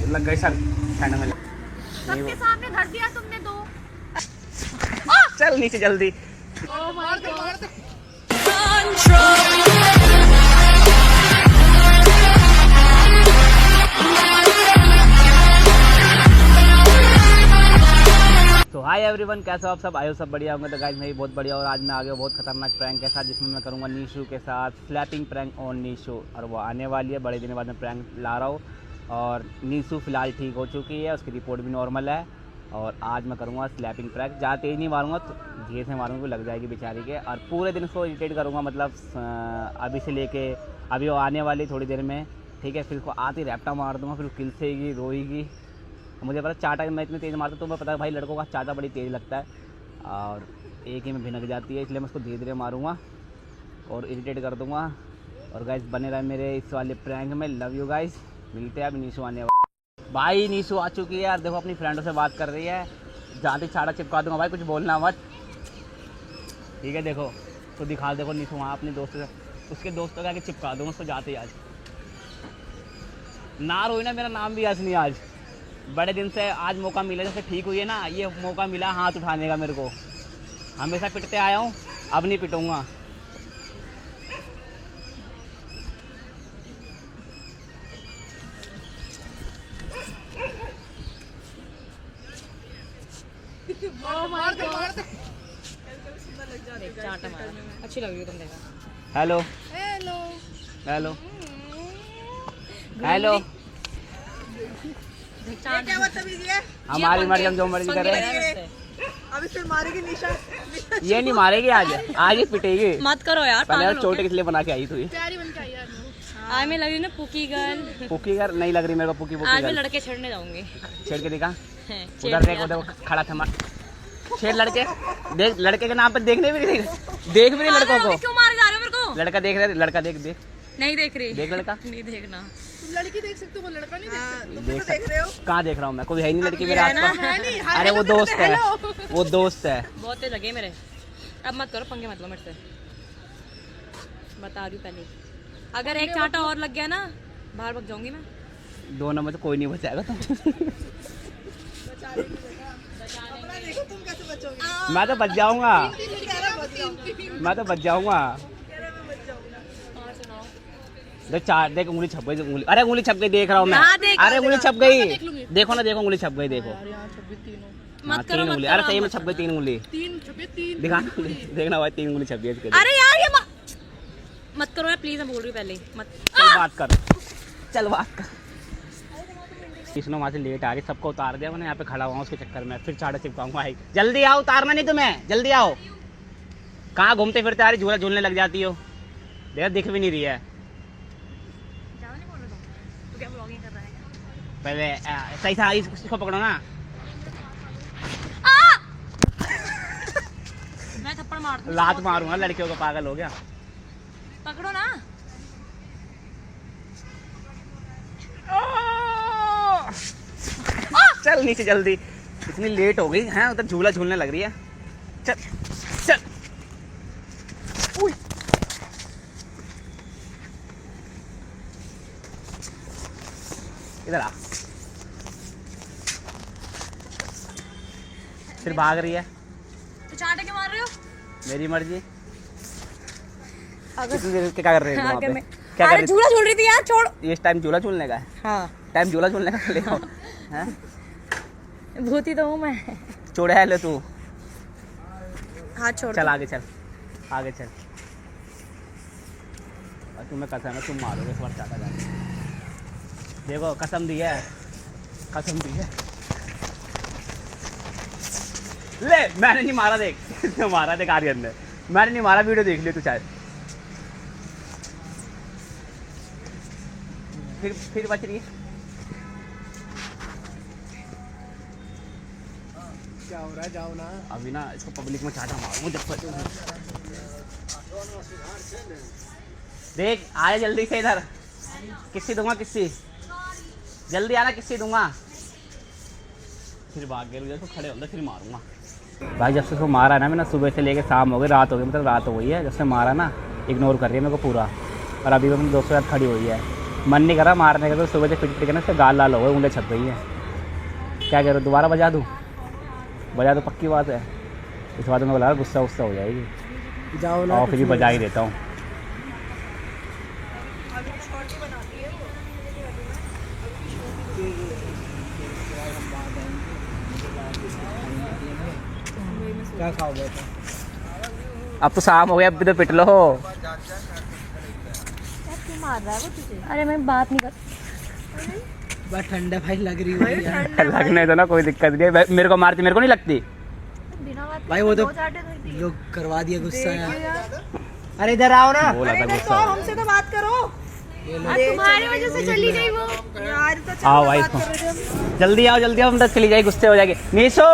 लग गई सर में। सबके सामने धर दिया तुमने दो। चल नीचे जल्दी। तो हाय एवरीवन, कैसे हो आप सब? आयो सब बढ़िया होंगे। तो गाइस मैं भी बहुत बढ़िया और आज मैं आ गया बहुत खतरनाक प्रैंक के साथ, जिसमें मैं करूँगा नीशू के साथ स्लैपिंग प्रैंक ऑन नीशू। और वो आने वाली है, बड़े दिन बाद मैं प्रैंक ला रहा हूँ। और नीशू फ़िलहाल ठीक हो चुकी है, उसकी रिपोर्ट भी नॉर्मल है। और आज मैं करूँगा स्लैपिंग प्रैंक। ज़्यादा तेज़ नहीं मारूँगा, तो धीरे से मारूँगा, लग जाएगी बेचारी के। और पूरे दिन उसको इरिटेट करूँगा, मतलब अभी से लेके अभी वो आने वाली थोड़ी देर में, ठीक है। फिर उसको आते ही रैप्टा मार दूँगा, फिर किलसेगी, रोएगी। मुझे पता चाटा मैं इतनी तेज़ मारता हूँ, तो मैं पता है भाई लड़कों का चाटा बड़ी तेज़ लगता है और एक ही में भिनक जाती है, इसलिए मैं उसको धीरे धीरे मारूँगा और इरिटेट कर दूँगा। और गाइस बने रहे मेरे इस वाले प्रैंक में। लव यू गाइस, मिलते हैं। अभी नीशू आने वाला। भाई नीशू आ चुकी है यार, देखो अपनी फ्रेंडों से बात कर रही है। जाते चाटा चिपका दूँगा भाई, कुछ बोलना मत, ठीक है। देखो तो दिखा, देखो नीशू वहाँ अपने दोस्त से, उसके दोस्तों के आगे चिपका दूँगा उसको जाते ही। आज ना रोई ना, मेरा नाम भी आज नहीं। आज बड़े दिन से आज मौका मिला, जैसे ठीक हुई है ना, ये मौका मिला हाथ उठाने का मेरे को। हमेशा पिटते आया हूँ, अब नहीं पिटूंगा। अच्छी लग रही है तुम, देखा। Hello hello hello hello. क्या बदतमीजी है? हमारी मर्जी, हम जो मर्जी करे। अभी फिर मारेगी निशा। ये नहीं मारेगी आज, आज ही पिटेगी। मत करो यार, पहले चोट किस लिए बना के आई तू? प्यारी बन के आई यार। आज मैं लग रही ना पुकी गर्ल। पुकी गर्ल नहीं लग रही मेरे को, पुकी आज पुकी मैं गर्ल। लड़के छेड़ने जाऊंगी। छेड़ के दिखा, छेड़ उधर देखो, देखो खड़ा था मार। छेड़ लड़के, देख लड़के के नाम पर देखने भी नहीं, देख भी नहीं लड़कों को। क्यों मार जा रहे हो मेरे को? लड़का देख रहे, लड़का देख देख नहीं देख रही। देख लड़का, नहीं देखना। तुम लड़की देख सकते हो, वो लड़का नहीं देख सकते। तुम देख तो देख रहे हो। कहाँ देख रहा हूँ मैं? कोई है नहीं लड़की मेरे है ना? आसपास। अरे वो दोस्त है, वो दोस्त है। बहुत तेज लगे मेरे। अब मत करो पंगे, मत लो मेरे से, बता रही पहले। अगर एक चांटा और लग गया ना, बाहर भाग जाऊंगी मैं। दोनों में तो कोई नहीं बचाएगा तुम। अपना देखो तुम कैसे बचोगे। मैं तो बच जाऊंगा, कह रहा बच जाऊंगा। मैं तो बच जाऊंगा। कह रहा मैं बच जाऊंगा। और सुनाओ। देख चार, देख उंगली छप गई, उंगली, अरे उंगली छप गई, देख रहा हूँ मैं। हाँ, देख। अरे उंगली छप गई, देखो ना, देखो उंगली छप गई, देखो। यार यहाँ छपी तीनों। हाँ, मत करो, तीन मत उंगली, करो, अरे सही में मत छप गई तीन उंगली। तीन छपी, तीन दिखा, देखना भाई, तीन उंगली छप गई इसके। अरे यार ये मत करो यार प्लीज, मैं बोल रही हूँ पहले ही, मत। चल बात कर, चल बात कर। कृष्णो वहाँ से लेट आ रही, सबको उतार दिया मैंने, यहाँ पे खड़ा हुआ उसके चक्कर में। फिर चाटा चिपकाऊंगा। आई जल्दी आओ, उतारना नहीं तुम्हें, जल्दी आओ। कहाँ घूमते फिरते आ रही, झूला झूलने लग जाती हो। देख दिख भी नहीं रही है। तू क्या ब्लॉगिंग कर रहा है? पहले सही था, इसको पकड़ो ना। मैं थप्पड़ मार दूँ। लात मारूंगा, लड़कियों का पागल हो गया। पकड़ो ना। चल नीचे जल्दी, इतनी लेट हो गई है, उधर झूला झूलने लग रही है। चल चल। उई। इधर आ। फिर भाग रही है। तो चांटे क्यों मार रहे हो? मेरी मर्जी। क्या कर रहे हो वहाँ पे? क्या कर अरे रही? झूला झूल रही थी यार, छोड़। ये टाइम झूला झूलने का है? हाँ, टाइम झूला झूलने का ले लो। हैं? भूती तो हूँ मैं। छोड़ है ले तू। हाथ छोड़। चल आगे चल, आगे चल। और तुम्हें कसम है तुम मारोगे इस बार चाटा जाके। देखो कसम दी है, कसम दी है। ले मैंने नहीं मारा, देख मारा, देख आर्यन ने। मैंने नहीं मारा, वीडियो देख लियो तू शायद। फिर बच रही है। क्या हो रहा है? जाओ ना। अभी ना इसको पब्लिक में चाटा मारूंगा जब बचूंगा। देख आए जल्दी से इधर। किस्सी दूंगा, किस्सी जल्दी आना, किस्सी दूंगा। फिर भाग गए, तो खड़े होते फिर मारूंगा। भाई जब से उसको मारा ना मैंने, सुबह से लेके शाम हो गई, रात हो गई, मतलब रात हो गई है जब से मारा ना। इग्नोर कर रही है मेरे को पूरा। और अभी भी 200 यार खड़ी हुई है, मन नहीं कर रहा मारने का, तो सुबह से पिट पिट के ना उससे गाल लाल हो गए, ऊँगलें छप गई हैं। क्या कह रहे हो, दोबारा बजा दूँ? बजा दो, पक्की बात है। इस बात में बोला गुस्सा गुस्सा हो जाएगी। जाओ ना, और फिर भी बजा ही देता हूँ। क्या खाओगे? अब तो शाम हो गया, अब भी तो पिट लो। मार रहा है वो तुझे? अरे मैं बात नहीं कर, बस ठंडा भाई लग रही है यार। लगने तो ना, कोई दिक्कत नहीं है। मेरे को मारती, मेरे को नहीं लगती भाई, वो तो लोग करवा दिया गुस्सा यार। अरे इधर आओ ना, बोला था गुस्सा। हमसे तो बात करो। तुम्हारी वजह से चली गई वो यार तो आओ भाई, जल्दी आओ जल्दी आओ, हम तो चली जाए, गुस्से हो जाएगी। नीशो,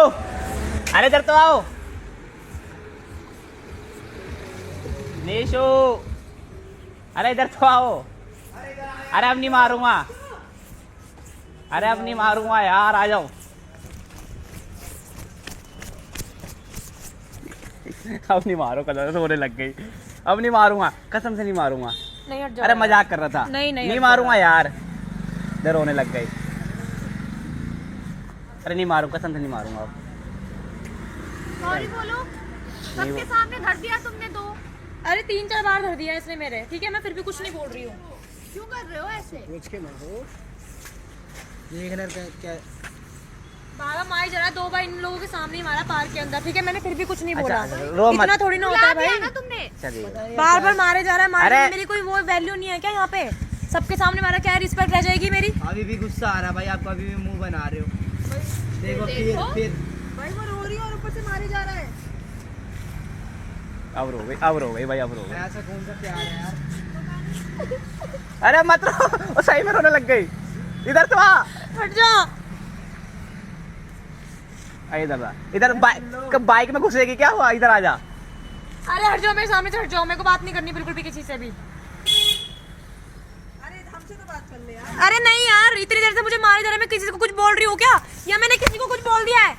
अरे इधर तो आओ। नीशो, अरे इधर तो आओ। अरे अब नहीं मारूंगा, अरे अब नहीं मारूंगा यार, आ जाओ। अब नहीं मारो, कलर रोने लग गई। अब नहीं मारूंगा, कसम से नहीं मारूंगा। नहीं हट जाओ। अरे मजाक कर रहा था। नहीं मारूंगा यार, इधर रोने लग गई। अरे नहीं मारूंगा, कसम से नहीं मारूंगा अब। सॉरी बोलो, सबके सामने धर दिया तुमने दो। अरे 3-4 बार धर दिया इसने मेरे, ठीक है, मैं फिर भी कुछ नहीं बोल रही हूँ। क्यों कर रहे हो ऐसे? पूछ के मत हो। देखना क्या बाबा मार जरा 2 बार इन लोगों के सामने ही मारा पार्क के अंदर, ठीक है, मैंने फिर भी कुछ नहीं बोला। अच्छा, रो मत। इतना थोड़ी ना होता है भाई। तुमने चलिए, बार बार मारे जा रहा है, मारे अरे! मेरी कोई वो वैल्यू नहीं है क्या यहाँ पे? सबके सामने मारा, क्या रिस्पेक्ट रह जाएगी मेरी? अभी भी गुस्सा आ रहा है भाई, आपको अभी भी मुंह बना रहे हो। देखो फिर भाई वो रो रही है और ऊपर से मारे जा रहा है। अब रो गई, अब रो गई भाई, अब रो गई। ऐसा कौन सा प्यार है यार। अरे मत रो, वो सही में रोने लग गई। इधर तो आ, हट जा। इधर आ, इधर बाइक में घुसेगी क्या हुआ? इधर आ जा। अरे हट जाओ मेरे सामने से, हट जाओ, मेरे को बात नहीं करनी बिल्कुल भी किसी से भी। अरे हमसे तो बात कर ले यार। अरे नहीं यार, इतनी देर से मुझे मारे जा रहे हैं, मैं किसी को कुछ बोल रही हूँ क्या, या मैंने किसी को कुछ बोल दिया है?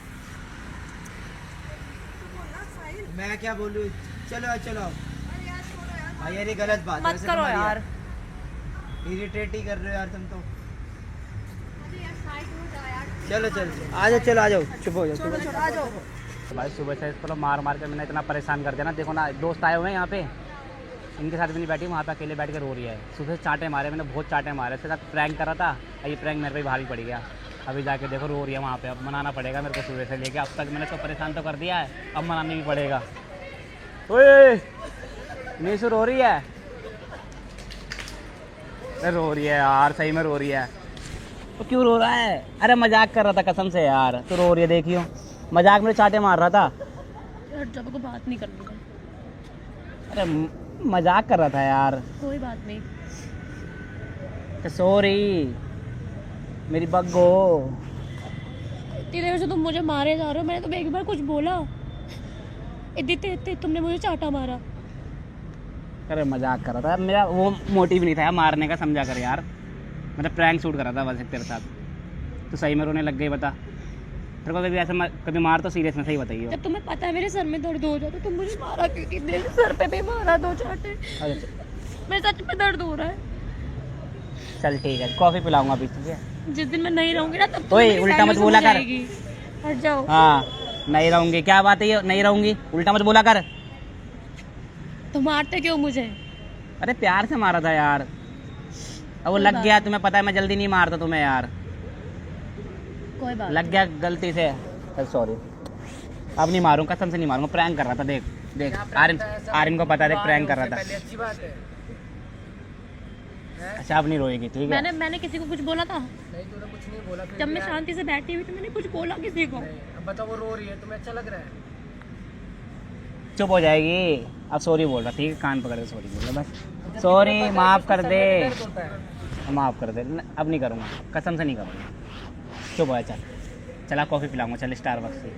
मैं क्या बोलूं, चलो चलो भाई, यार ये गलत बात है। मत वैसे करो तुम्हारी यार। इरिटेट ही कर रहे हो यार तुम तो। चलो चलो आ जाओ, चलो आ जाओ, चुप हो जाओ। आ जाओ। तो भाई सुबह से इसको मार मार के मैंने इतना परेशान कर दिया ना। देखो ना, दोस्त आए हुए हैं यहाँ पे, इनके साथ भी नहीं बैठी, वहाँ पे अकेले बैठ के रो रही है। सुबह से चाटे मारे मैंने, बहुत चाटे मारे। इसके साथ प्रैंक करा था, ये प्रैंक मेरे पे ही भारी पड़ गया। अभी जाके देखो रो रही है वहाँ पे। अब मनाना पड़ेगा मेरे को, सुबह से लेके अब तक मैंने इसको परेशान तो कर दिया है, अब मनाना भी पड़ेगा। ओए नीशु रो रही है, रो रही है यार, सही में रो रही है। तो क्यों रो रहा है? अरे मजाक कर रहा था कसम से यार, तो रो रही है, देखियो मजाक में चाटे मार रहा था। जब को बात नहीं करनी है। अरे मजाक कर रहा था यार। कोई बात नहीं। तो सॉरी मेरी बग्गो। इतनी देर से तुम मुझे मारे जा रहे हो, मैंने तुम्हें एक बार कुछ बोला? इतनी तुमने मुझे चाटा मारा। अरे मजाक कर रहा था, मेरा वो मोटिव नहीं था यार मारने का, समझा कर यार। मतलब प्रैंक शूट कर रहा था बस तेरे साथ, तो सही में रोने लग गई। बता तेरे को कभी ऐसा कभी मार तो सीरियस में, सही बताइए। जब तुम्हें पता है मेरे सर में दर्द हो जाता, तुम मुझे मारा क्यों? इतनी देर से सर पे भी मारा 2 चाटे। मेरे सच में दर्द हो रहा है। चल ठीक है, कॉफी पिलाऊंगा अभी, ठीक है? जिस दिन मैं नहीं रहूंगी ना, तब ओए उल्टा मत बोला कर। हट जाओ। हाँ नहीं रहूंगी, क्या बात है ये, नहीं रहूंगी, उल्टा मत बोला कर। तो मारते क्यों मुझे? अरे प्यार से मारा था यार, अब वो लग गया। तुम्हें पता है मैं जल्दी नहीं मारता तुम्हें यार, कोई बात लग गया गलती से। सॉरी, अब नहीं मारूंगा, कसम से नहीं मारूंगा। प्रैंक कर रहा था, देख देख आर्यन को पता है, देख प्रैंक कर रहा था। अच्छी बात है। अच्छा अब नहीं रोएगी, ठीक है? मैंने किसी को कुछ बोला था? नहीं तूने कुछ नहीं बोला। जब मैं शांति से बैठी हुई तो मैंने कुछ बोला किसी को? अब बताओ, वो रो रही है, तुम्हें अच्छा लग रहा है? चुप हो जाएगी। अब सॉरी बोल रहा, ठीक है? कान पकड़ के सॉरी बोल रहा, बस सॉरी, माफ़ कर दे, माफ़ कर दे। अब नहीं करूँगा, कसम से नहीं करूँगा। चुप हो जा, चल चला कॉफ़ी पिलाऊंगा, चल स्टारबक्स से।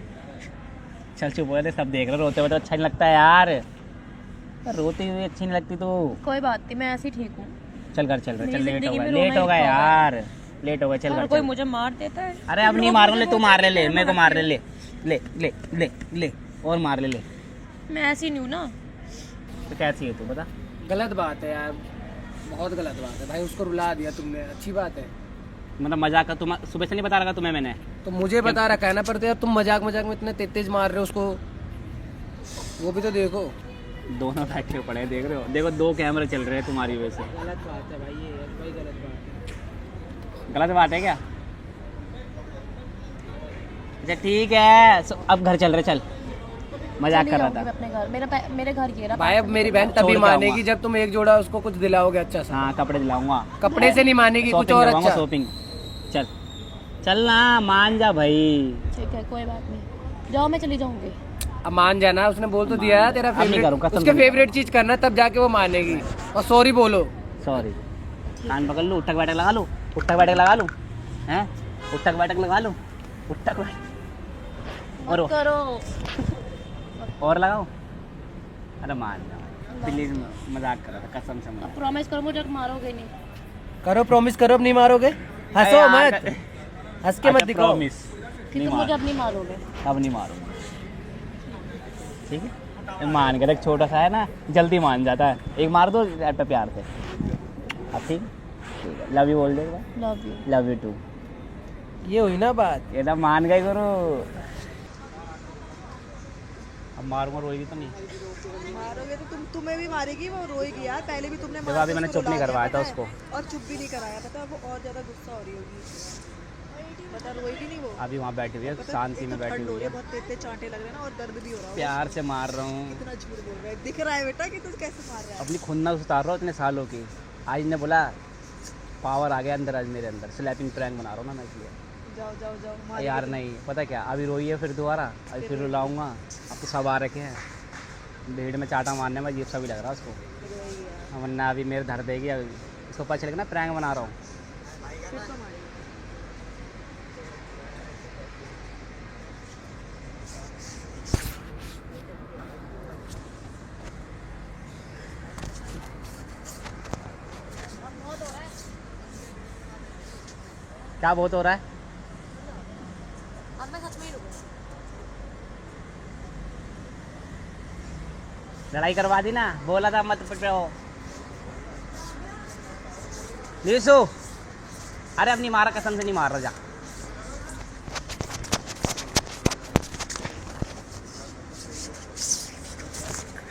चल चुप हो जा, सब देख रहे, रोते हुए तो अच्छा नहीं लगता यार, रोती हुई अच्छी नहीं लगती तू। कोई बात नहीं, मैं ऐसे ही ठीक हूँ। चल घर चल रहा, चल मेरी लेट जिंदगी हो में गया, लेट रोना हो गया ही यार, लेट हो गया, चल घर अगर कोई चल। मुझे मार देता है। अरे अब नहीं मारूंगा, ले तू मार ले, ले मेरे को मार ले, ले ले ले ले ले और मार ले, ले। मैं ऐसी नहीं हूँ ना। तो कैसी है तू बता? गलत बात है यार। बहुत गलत बात है भाई, उसको रुला दिया तुमने, अच्छी बात है। मतलब मजाक का, तुम सुबह से नहीं बता रखा तुम्हें मैंने? तो मुझे बता रखा है ना, पर यार तुम मजाक मजाक में इतने तेज मार रहे हो उसको, वो भी तो देखो। दोनों बैठे पड़े हैं, देख रहे हो? देखो 2 कैमरे चल रहे हैं तुम्हारी वजह से। गलत बात है भाई, ये भाई गलत बात है। गलत बात है क्या? अच्छा ठीक है, अब घर चल रहे, चल। मजाक कर रहा था। अपने घर, मेरे घर ये रहा। भाई अब मेरी बहन तभी छोड़ के मानेगी आऊंगा। जब तुम एक जोड़ा उसको कुछ दिलाओगे अच्छा सा। हाँ कपड़े दिलाऊंगा। कपड़े से नहीं मानेगी, कुछ और अच्छा। शॉपिंग चल, चल ना, मान जा भाई। ठीक है कोई बात नहीं, जाओ मैं चली जाऊंगी। अब मान जाना, उसने बोल तो दिया है तेरा अब नहीं फेवरेट, करूँ, कसम उसके से। फेवरेट चीज करना, तब जाके वो मानेगी। और सॉरी बोलो। सॉरी। कान पकड़ लूँ, उठक बैठक लगा लूँ, उठक बैठक लगा लूँ, हैं? उठक बैठक लगा लूँ, उठक बैठक और करो। और लगाओ। अरे मान जाओ प्लीज, मजाक कर रहा था, कसम से मजाक। प्रॉमिस करो मुझे मारोगे नहीं। करो प्रॉमिस करो, अब नहीं मारोगे। हंसो यार, मत, हंस के मत अच्छा, दिखाओ। प्रॉमिस कि नहीं तुम मुझे मार, अब नहीं मारोगे। अब नहीं मारूंगा, ठीक है? मान के देख, छोटा सा है ना, जल्दी मान जाता है। एक मार दो प्यार से, अब ठीक है? लव यू बोल देगा। Love you. Love you too. ये हुई ना बात। ये तो मान गए गुरु। अब मारूंगा, रोएगी तो नहीं? मारोगे तो तुम्हें भी मारेगी, वो रोएगी यार। पहले भी तुमने देखो मारा अभी तो मैंने उसको चुप नहीं रुला करवाया दिया, था पता है? उसको। और चुप भी नहीं कराया, पता है? वो और ज्यादा गुस्सा हो रही होगी, पता है? रोएगी नहीं वो। अभी वहाँ बैठी हुई है, पता है? शांति एक में तो बैठी ठंड हो हुई रही है, है, बहुत तेज चांटे लग रहे हैं ना, और दर्द भी हो रहा है। प्यार से मार रहा हूँ। इतना झूठ बोल रहा है, दिख रहा है बेटा कि तू कैसे मार रहा है। अपनी खुन्नस उतार रहा हूँ इतने सालों की। आज ने बोला पावर आ गया अंदर, आज मेरे अंदर स्लैपिंग प्रैंक बना रहा हूँ ना मैं, इसलिए। जाओ जाओ जाओ, मारेगी यार तो। नहीं, पता क्या, अभी रोई है फिर दोबारा, अभी फिर रुलाऊंगा। अब तो सब आ रखे हैं, भीड़ में चाटा मारने में अजीब सा भी लग रहा है उसको, रोएगी यार, वरना अभी मेरे धर देगी। अभी उसको पता चलेगा ना प्रैंक बना रहा हूँ। फिर तो मारेगी। क्या बहुत हो रहा है? अब मैं सच में ही रुकूंगी। लड़ाई करवा दी ना, बोला था मत पिटो। नीशु, अरे अब नहीं मारा, कसम से नहीं मार रहा, जा।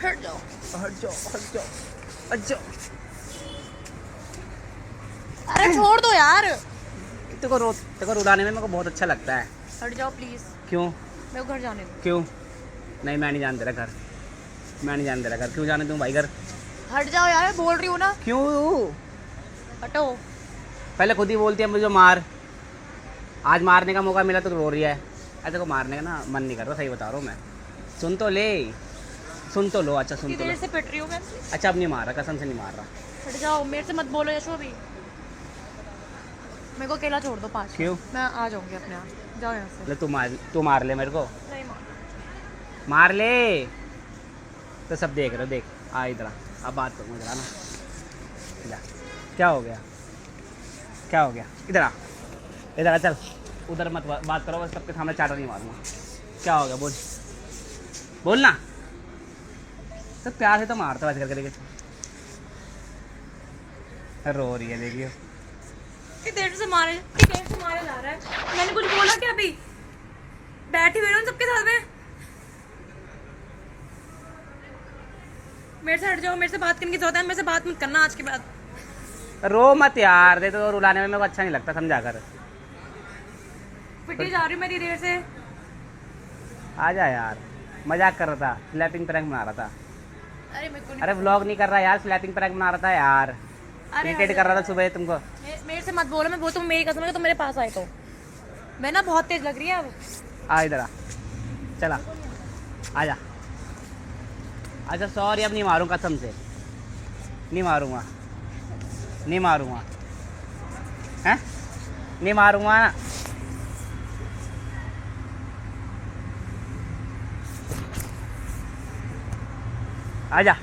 हट जाओ। हट जाओ, हट जाओ, हट जाओ। अरे छोड़ दो यार। तेरे को रुलाने में मेरे को बहुत अच्छा लगता है। हट जाओ प्लीज, क्यों? मेरे को घर जाने दो। क्यों? नहीं, मैं नहीं जान दे रहा घर, मैं नहीं जान दे रहा घर। क्यों जाने दूँ भाई घर? हट जाओ यार, मैं बोल रही हूँ ना। क्यों? हटो। पहले खुद ही बोलती है मुझे मार, आज मारने का मौका मिला तो रो रही है। ऐसे को मारने का ना मन नहीं कर रहा, सही बता रहा हूँ मैं। सुन तो ले, सुन तो लो। अच्छा सुन इतनी तो लो। देर से पिट रही हूँ मैं। अच्छा अब नहीं मार रहा, कसम से नहीं मार रहा। हट जाओ, मेरे से मत बोलो यशो अभी। मेरे को अकेला छोड़ दो 5 क्यों? मैं आ जाऊंगी अपने आप। जाओ यहाँ से। ले तू मार ले मेरे को, नहीं मार। मार ले। तो सब देख रहे हो, देख आ इधर आ, अब बात करूँ इधर ना। जा, क्या हो गया, क्या हो गया? इधर आ, इधर आ, चल। उधर मत बात करो, बस सबके सामने चाटा नहीं मारूंगा। क्या हो गया, बोल, बोलना। तो प्यार से तो मारता वैसे करके, देखिए रो रही है, देखिए। इतनी देर से मारे जा रहा है। मैंने कुछ बोला क्या अभी? बैठी हुई हूँ सबके साथ में। मेरे से हट जाओ, मेरे से बात करने की जरूरत है, मेरे से बात मत करना आज के बाद। रो मत यार, दे तो रुलाने में मेरे को अच्छा नहीं लगता, समझा कर। पिटी जा रही हूँ मैं इतनी देर से। आ जा यार, मजाक कर रहा था, स्लैपिंग प्रैंक बना रहा था। अरे मेरे को नहीं। अरे व्लॉग नहीं कर रहा यार, स्लैपिंग प्रैंक बना रहा था यार। अरे इरिटेट कर रहा था सुबह तुमको। मेरे से मत बोलो, मैं वो तुम मेरी कसम है, तुम मेरे पास आए तो। मैं ना बहुत तेज लग रही है अब। आ इधर आ, चला, आजा। अच्छा सॉरी, अब नहीं मारूँ, कसम से नहीं मारूंगा, नहीं मारूंगा, हैं? नहीं मारूंगा। आजा।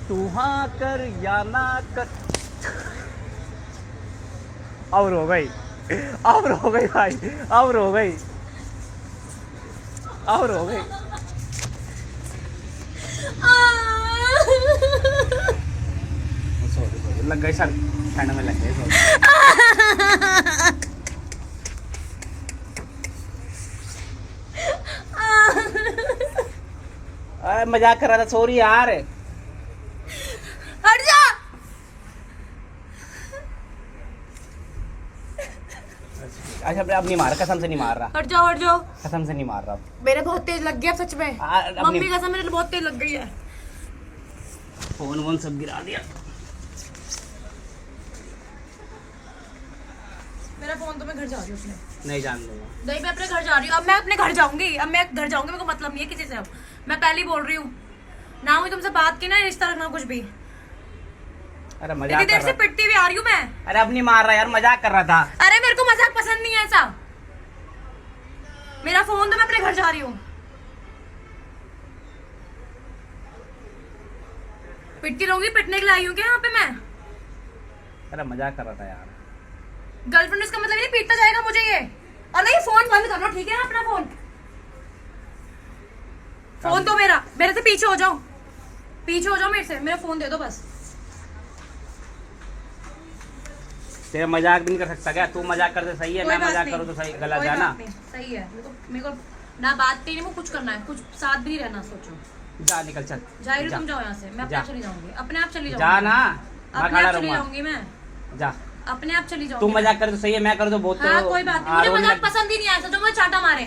तू हाँ कर या ना कर। और हो गई, और हो गई भाई, और हो गई, और हो गई। लग गए सर, ठंड में लग गए सब। अरे मजाक कर रहा था, सॉरी यार। हट जा। अच्छा अब नहीं मार रहा, कसम से नहीं मार रहा, हट जाओ हट जाओ। कसम से नहीं मार रहा। मेरे बहुत तेज लग गया सच में। मम्मी कसम मेरे बहुत तेज लग गई है। फोन वोन सब गिरा दिया। मेरा फोन तो मैं घर जा रही हूँ उसमें। नहीं जान दूंगा। नहीं मैं अपने घर जा रही हूँ। अब मैं अपने घर जाऊंगी। अब मैं घर जाऊंगी, मेरे को मतलब नहीं है किसी से। अब मैं पहले ही बोल रही हूँ ना, हुई तुमसे बात की ना, रिश्ता रखना कुछ भी। अरे इतनी मजाक देर कर से रहा। पिटती हुई आ रही हूँ मैं। अरे अब नहीं मार रहा यार, मजाक कर रहा था। अरे मेरे को मजाक पसंद नहीं है ऐसा। मेरा फोन तो मैं अपने घर जा रही हूँ। पिटती रहूंगी, पिटने के लिए आई हूँ क्या यहाँ पे मैं? अरे मजाक कर रहा था यार। गर्लफ्रेंड इसका मतलब नहीं पीटता जाएगा मुझे ये। और नहीं, फोन बंद कर लो ठीक है? अपना फोन तो मेरे से पीछे हो जाओ, पीछे हो जाओ मेरे से। मेरा फोन दे दो बस। तेरा मजाक भी नहीं कर सकता क्या? तू मजाक करते सही है, कोई मैं बात मजाक नहीं। करूँ तो सही गलत कोई है ना? बात नहीं, सही है। मेरे को ना बात करनी है, कुछ करना है, कुछ साथ भी नहीं रहना। सोचो जा निकल चल। जा रही हूँ, जा। तुम जाओ यहाँ से। मैं अपने जा। आप चली जाऊंगी, अपने आप चली जा जाऊंगी। ना, मैं अपने खड़ा आप चली रहूंगा। जाऊंगी मैं, जा। अपने आप चली तू जाऊंगी। मजाक कर तो सही है, मैं करूँ तो बहुत हाँ कोई बात नहीं, मुझे मजाक पसंद ही नहीं आया। जो मुझे चाटा मारे,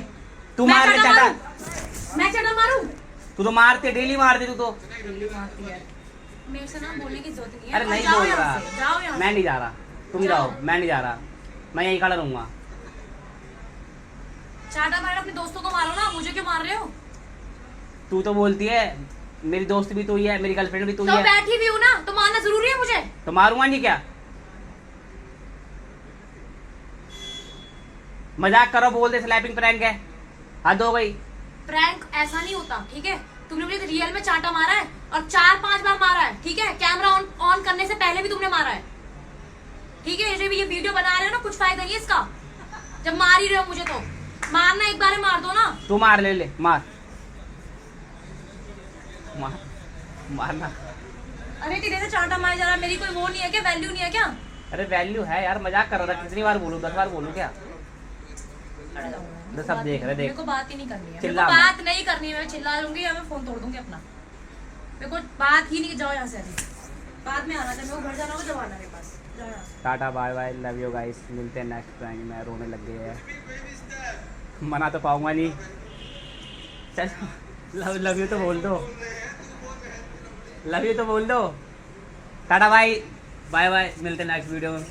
तू मैं मार ले चाटा चाटा। मारूं? मैं चाटा मारूं? तू तो मारती, डेली मारती तू तो। डेली मारती है। मेरे से ना बोलने की जरूरत नहीं है। अरे नहीं जाओ बोल यहाँ रहा, से, जाओ यहाँ मैं नहीं जा रहा। तुम जाओ, मैं नहीं जा रहा, मैं यहीं खड़ा रहूंगा। चाटा मारो अपने दोस्तों को मारो ना, मुझे क्यों मार रहे हो? तू तो बोलती है मेरी दोस्त भी तू ही है, मेरी गर्लफ्रेंड भी तू ही तो है, बैठी भी हूँ ना, तो मारना जरूरी है मुझे? तो मारूंगा नहीं क्या? मजाक करो, बोल दे स्लैपिंग प्रैंक है, हद हो गई। प्रैंक ऐसा नहीं होता ठीक है? तुमने मुझे रियल में चाटा मारा है और 4-5 बार मारा है ठीक है? कैमरा ऑन करने से पहले भी तुमने मारा है ठीक है? ये वीडियो बना रहे हो ना, कुछ फायदा नहीं है इसका। जब मार ही रहे हो मुझे तो मारना, एक बार ही मार दो ना। तू मार, ले मार, मारना। अरे धीरे से चाटा मारे जा रहा, मेरी कोई वो नहीं है क्या? वैल्यू नहीं है क्या? अरे वैल्यू है यार, मजाक कर रहा था। कितनी बार बोलूं, 10 बार बोलूं क्या? तो सब देख रहे, देख। मेरे को बात ही नहीं करनी है, मेरे को चिल्ला बात नहीं करनी है। मैं चिल्ला लूंगी या मैं फोन तोड़ दूंगी अपना। मेरे को बात ही नहीं। जाओ यहाँ से अभी, बाद में आना था। मेरे को घर जाना होगा, जब आना मेरे पास। जाओ यहाँ से। Tata bye bye, love you guys, मिलते हैं नेक्स्ट प्रैंक में। रोने लग गए हैं, मना तो पाऊंगा नहीं। चल लव यू तो बोल दो, लव यू तो बोल दो। टाटा बाय बाय बाय, मिलते हैं नेक्स्ट वीडियो में।